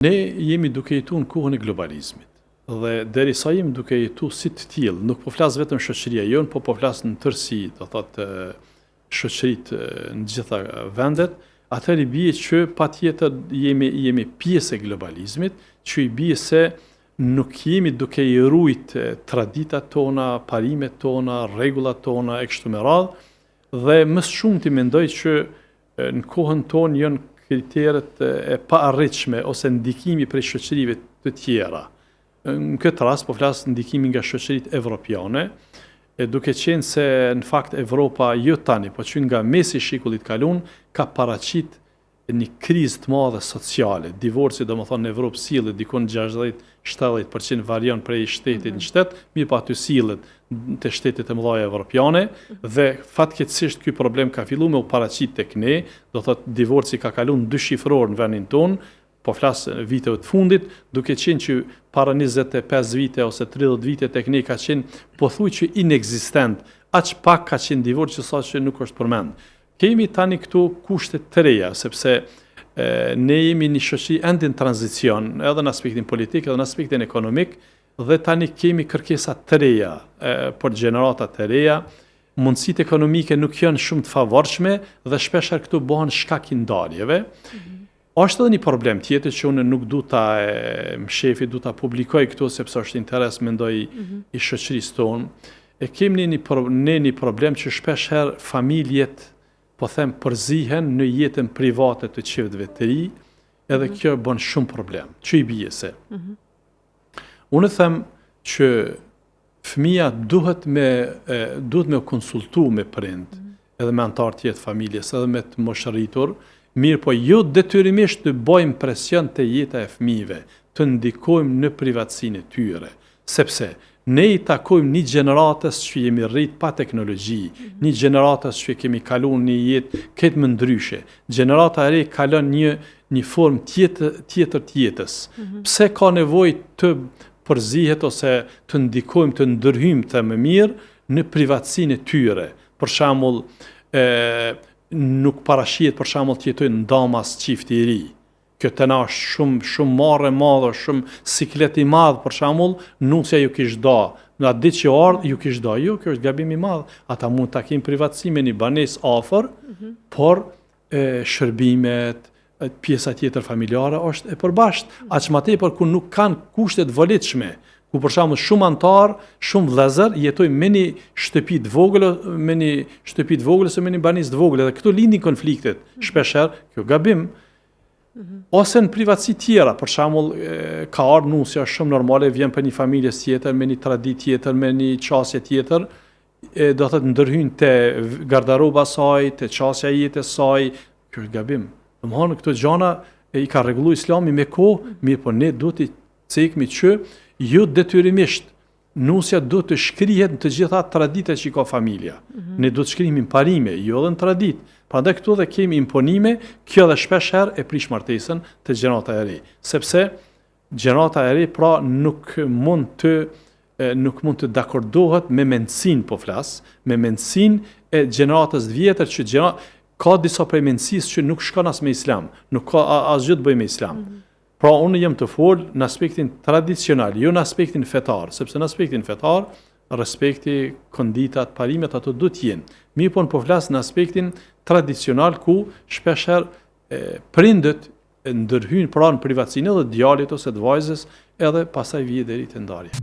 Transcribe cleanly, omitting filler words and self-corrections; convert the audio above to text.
Ne jemi duke jetu në kohën e globalizmit dhe derisa jemi duke jetu si të tillë, nuk po flas vetëm shoqëria jon, po flas në tërësi, do thotë shoqëritë në gjitha vendet, atëherë bie që patjetër jemi pjesë e globalizmit, që i bie se nuk jemi duke i rujt traditat tona, parimet tona, rregullat tona e kështu me radhë, dhe më shumë ti mendoj që në kohën tonë janë kriteret e paarritshme ose ndikimi prej shoqërive të tjera. Në këtë rast po flas ndikimi nga shoqëritë evropiane, duke qenë se në fakt Evropa jo tani, po që nga mesi i shekullit kalon ka paraqit një krizë të madhe sociale. Divorci, domethënë në Evropë sillet dikon 60-70% varion prej shtetit në shtet, mirë pa aty sillet të shtetet e mëdha evropiane dhe fatkeqësisht ky problem ka filluar me u paraqit tek ne, do thotë divorci ka kaluar dyshifror në vendin tonë, po flas viteve të fundit, duke qenë që para 25 vite ose 30 vite tek ne ka qenë pothuajse inekzistent, aq pak ka qenë divorci sa që nuk është përmend. Kemi tani këtu kushte të reja, sepse ne jemi një shoqëri ende në tranzicion, edhe në aspektin politik, edhe në aspektin ekonomik, dhe tani kemi kërkesa të reja, për gjenerata të reja, mundësitë ekonomike nuk janë shumë të favorshme dhe shpeshherë këtu bëhen shkak i ndarjeve. Është edhe një problem tjetër që unë nuk du ta mshefi, du ta publikoj këtu sepse është interes mendoj i shoqërisë tonë. Kemi një problem që shpeshherë familjet po them përzihen në jetën private të çiftëve të ri, edhe kjo bën shumë problem. Që i bie se? Unë them që fëmia duhet me konsultu me prind, edhe me antar tjetë familjes, edhe me të moshëritur, mirë po jo detyrimisht të bëjmë presion të jeta e fëmijëve, të ndikojmë në privatësinë e tyre, sepse ne i takojmë një gjeneratës që jemi rrit pa teknologji, një gjeneratës që kemi kaluar një jetë këtë më ndryshe. Gjenerata e re kalon një formë tjetër të jetës. Pse ka nevojë të përzihet ose të ndikojmë, të ndërhyjmë të më mirë në privatësinë e tyre. Për shembull, nuk parashihet për shembull të jetojnë ndamas çifti i ri. Kjo të na është shumë marrë e madhe, shumë siklet i madh, për shembull, nusja ju kish da, në atë ditë që ardh ju kish da, jo, kjo është gabim i madh. Ata mund ta kenë privatësi me një banesë afër, por shërbimet, pjesa tjetër familjare është e përbashkët, aq më tepër ku nuk kanë kushte të volitshme, ku për shembull shumë antar, shumë vëllezër jetojnë me një shtëpi të vogël, ose me një banesë të vogël, dhe këtu lindin konfliktet. Shpeshherë kjo gabim. Ose në privatësi tjera, për shembull, ka ardhur nusja shumë normale, vjen për një familje tjetër, me një traditë tjetër, me një qasje tjetër, do të thotë ndërhyn te gardaroba saj, te qasja e jetës saj, kjo është gabim. Domthonë këto gjëra i ka rregulluar Islami me kohë, mirë po ne duhet të cekmi që jo detyrimisht nusja do të shkrihet në të gjitha traditat që ka familja. Ne do të shkrihemi në parime, jo edhe në traditë. Prandaj këtu dhe kemi imponime, kjo dhe shpeshherë e prish martesën të gjenerata e re, sepse gjenerata e re pra nuk mund të dakordohet me mendsinë po flas, me mendsinë e gjeneratës të vjetër që ka disa prej mendësisë që nuk shkon as me Islam, nuk ka asgjë të bëjë me Islam. Pra unë jam të fol në aspektin tradicional, jo në aspektin fetar, sepse në aspektin fetar respekti, konditat, parimet ato do të jenë. Mirë po në po flas në aspektin tradicional ku shpeshherë prindët ndërhyjnë pra në privatësinë edhe djalit ose të vajzës edhe pastaj vije deri te ndarja.